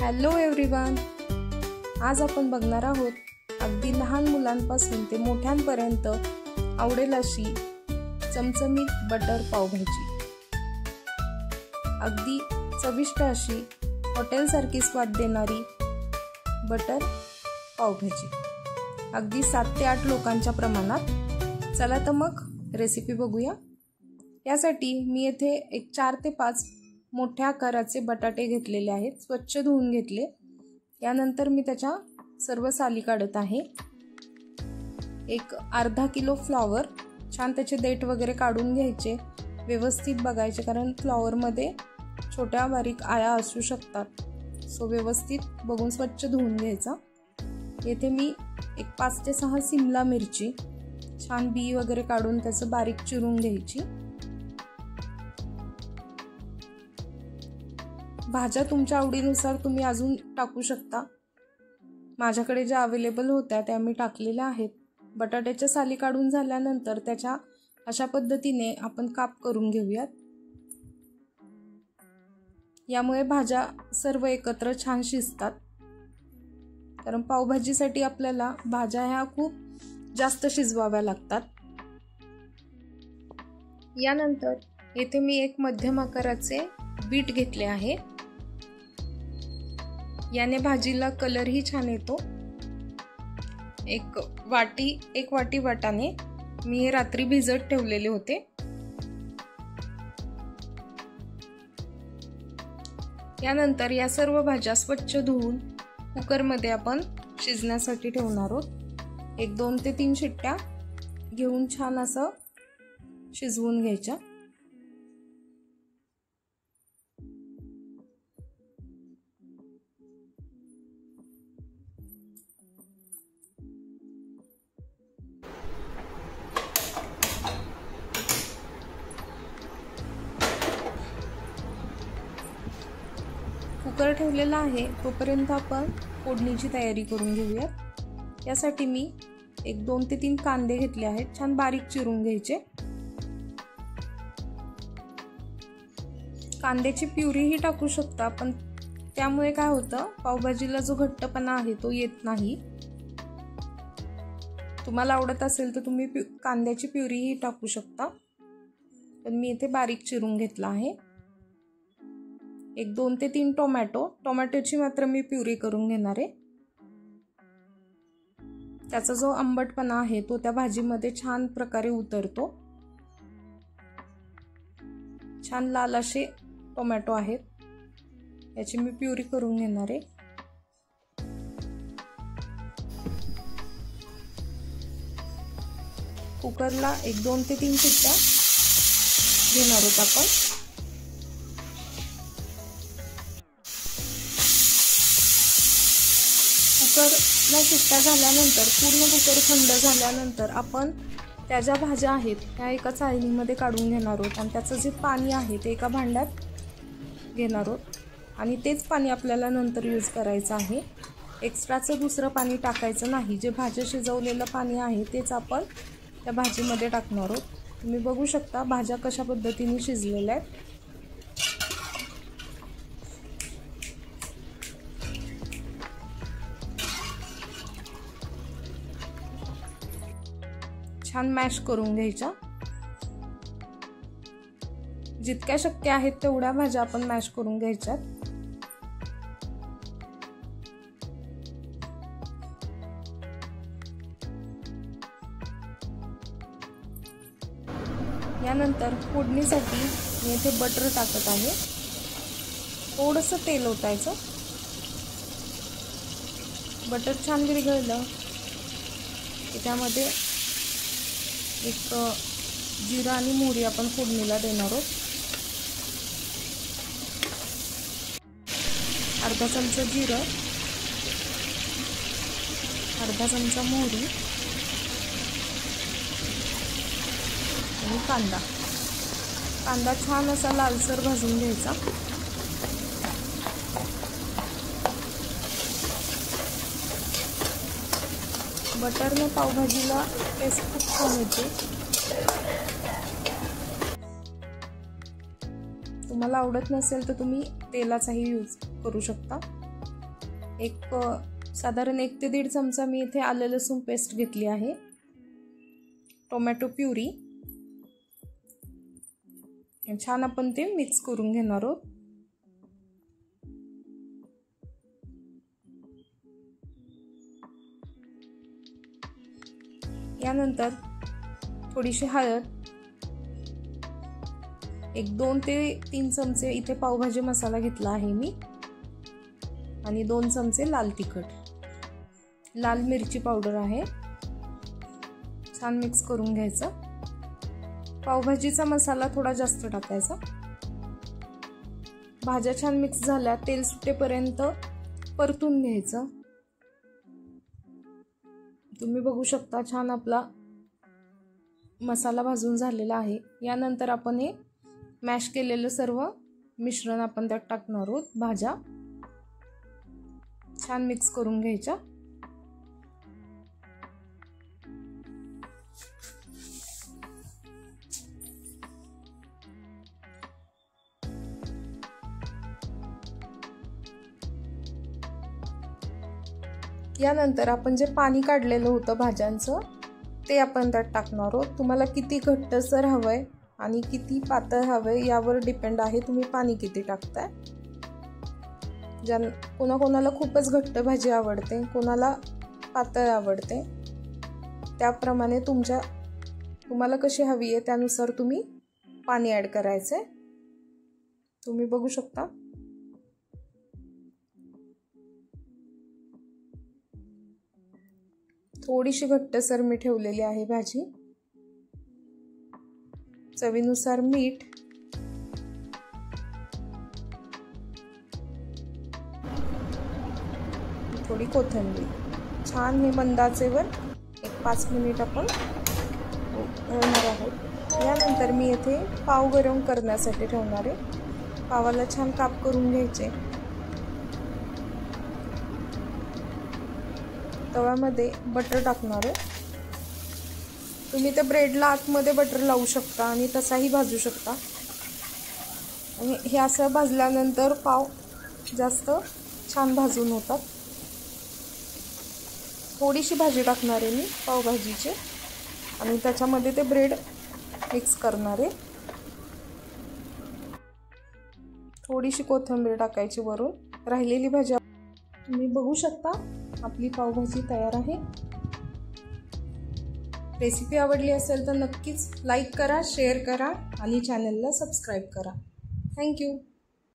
Hello everyone, आज आपण बघणार आहोत अगदी लहान मुलांपासून ते मोठ्यांपर्यंत आवडेल अशी चमचमीत बटर पावभाजी। अगदी चविष्ट अशी हॉटेलसारखी स्वाद देणारी बटर पावभाजी, अगदी 7 ते 8 लोकांच्या प्रमाणात। चला तर मग रेसिपी बघूया। यासाठी मी येथे एक 4 ते 5 मोठ्या आकाराचे बटाटे घेतलेले आहेत, स्वच्छ धुवून घेतले। यानंतर मी त्याच्या सर्व साली काढत आहे। एक अर्धा किलो फ्लॉवर, छान त्याचे देठ वगैरे काढून घ्यायचे, व्यवस्थित बघायचे, कारण फ्लॉवर मध्ये छोट्या बारीक आळ्या असू शकतात, सो व्यवस्थित बघून स्वच्छ धुवून घ्यायचा। येथे मी एक 5 ते 6 शिमला मिरची, छान बी वगैरे काढून त्याचं बारीक चिरून घ्यायची। भाज्या तुमच्या आवडीनुसार तुम्ही अजून टाकू शकता। माझ्याकडे ज्या अवेलेबल होत्या त्या मी टाकलेल्या आहेत। बटाट्याच्या साली काढून झाल्यानंतर त्याच्या अशा पद्धतीने आपण काप करून घेऊयात। यामुळे भाज्या सर्व एकत्र छान शिजतात, कारण पावभाजीसाठी आपल्याला भाज्या ह्या खूप जास्त शिजवाव्या लागतात। यानंतर येथे मी एक मध्यम आकाराचे बीट घेतले आहे। याने भाजीला कलरही छान येतो। एक वाटी वाटाणे मी हे रात्री भिजत ठेवलेले होते। यानंतर या सर्व भाज्या स्वच्छ धुवून कुकरमध्ये आपण शिजण्यासाठी ठेवणार आहोत। एक 2 ते 3 शिट्ट्या घेऊन छान असं शिजवून घ्यायच्या। कुकर ठेवलेला आहे, तोपर्यंत आपण फोडणीची तयारी करून घेऊयात। यासाठी मी एक 2 ते 3 कांदे घेतले आहेत, छान बारीक चिरून घ्यायचे। कांद्याची प्युरीही टाकू शकता, पण त्यामुळे काय होतं, पावभाजीला जो घट्टपणा आहे तो येत नाही। तुम्हाला आवडत असेल तर तुम्ही कांद्याची प्युरीही टाकू शकता, पण मी इथे बारीक चिरून घेतला आहे। एक 2 ते 3 टोमॅटोची मात्र मी प्युरी करून घेणार आहे। त्याचा जो आंबटपणा आहे तो त्या भाजीमध्ये छान प्रकारे उतरतो। छान लाल असे टोमॅटो आहेत, याची मी प्युरी करून घेणार आहे। कुकरला एक 2 ते 3 शिट्ट्या घेणार आहोत आपण। कुकरला शिट्ट्या झाल्यानंतर, पूर्ण कुकर थंड झाल्यानंतर आपण त्या ज्या भाज्या आहेत त्या एका चाळणीमध्ये काढून घेणार आहोत आणि त्याचं जे पाणी आहे ते एका भांड्यात घेणार आहोत आणि तेच पाणी आपल्याला नंतर यूज करायचं आहे। एक्स्ट्राचं दुसरं पाणी टाकायचं नाही। जे भाज्या शिजवलेलं पाणी आहे तेच आपण त्या भाजीमध्ये टाकणार आहोत। तुम्ही बघू शकता भाज्या कशा पद्धतीने शिजलेल्या आहेत। छान मॅश करून घ्यायच्या। जितक्या शक्य आहेत तेवढ्या भाज्या आपण मॅश करून घ्यायच्यात। यानंतर फोडणीसाठी मी इथे बटर टाकत आहे। थोडंसं तेल ओतायचं। बटर छान विरघळलं की त्यामध्ये एक जिरा आणि मोहरी आपण फोडणीला देणार आहोत। अर्धा चमचा जिरं, अर्धा चमचा मोहरी आणि कांदा छान असा लालसर भाजून घ्यायचा। बटरने पावभाजीला टेस्ट खूप छान येते। तुम्हाला आवडत नसेल तर तुम्ही तेलाचाही यूज करू शकता। साधारण 1 ते 1.5 चमचा मी इथे आलं लसूण पेस्ट घेतली आहे, टोमॅटो प्युरी. छान आपण ते मिक्स करून घेणार आहोत. यानंतर थोडीशी हळद, 2 ते 3 चमचे इथे पावभाजी मसाला घेतला आहे मी, आणि 2 चमचे लाल तिखट, लाल मिरची पावडर आहे. छान मिक्स करून घ्यायचं. पावभाजीचा मसाला थोडा जास्त टाकायचा. भाज्या छान मिक्स झाल्या, तेल सुटेपर्यंत परतून घ्यायचं. तुम्ही बघू शकता छान आपला मसाला भाजून झालेला आहे. यानंतर आपण हे मॅश केलेलं सर्व मिश्रण आपण त्यात टाकणार आहोत. भाज्या छान मिक्स करून घ्यायच्या. यानंतर आपण जे पाणी काढलेलं होतं भाज्यांचं ते आपण त्यात टाकणार आहोत. तुम्हाला किती घट्टसर हवंय आणि किती पातळ हवंय यावर डिपेंड आहे तुम्ही पाणी किती टाकताय. कोणाकोणाला खूपच घट्ट भाजी आवडते, कोणाला पातळ आवडते. त्याप्रमाणे तुम्हाला कशी हवी आहे त्यानुसार तुम्ही पाणी ॲड करायचंय. तुम्ही बघू शकता. थोडीशी घट्टसर मी ठेवलेली आहे भाजी. चवीनुसार मीठ, थोडी कोथिंबीर. छान हे मंद आचेवर 5 मिनिट आपण ठेवणार आहोत. यानंतर मी येथे पाव गरम करण्यासाठी ठेवणार आहे. पावाला छान काप करून घ्यायचे. तव्यामध्ये बटर टाकणार आहे. तुम्ही त्या ब्रेडला आतमध्ये बटर लावू शकता आणि तसाही भाजू शकता. आणि हे असं भाजल्यानंतर पाव जास्त छान भाजून होतात. थोडीशी भाजी टाकणार आहे मी पावभाजीची आणि त्याच्यामध्ये ते ब्रेड मिक्स करणार आहे. थोडीशी कोथिंबीर टाकायची वरून. राहिलेली भाजी तुम्ही बघू शकता. आपली पावभाजी तयार आहे. रेसिपी आवडली असेल तर नक्कीच लाईक करा, शेअर करा आणि चॅनलला सबस्क्राईब करा. थँक्यू.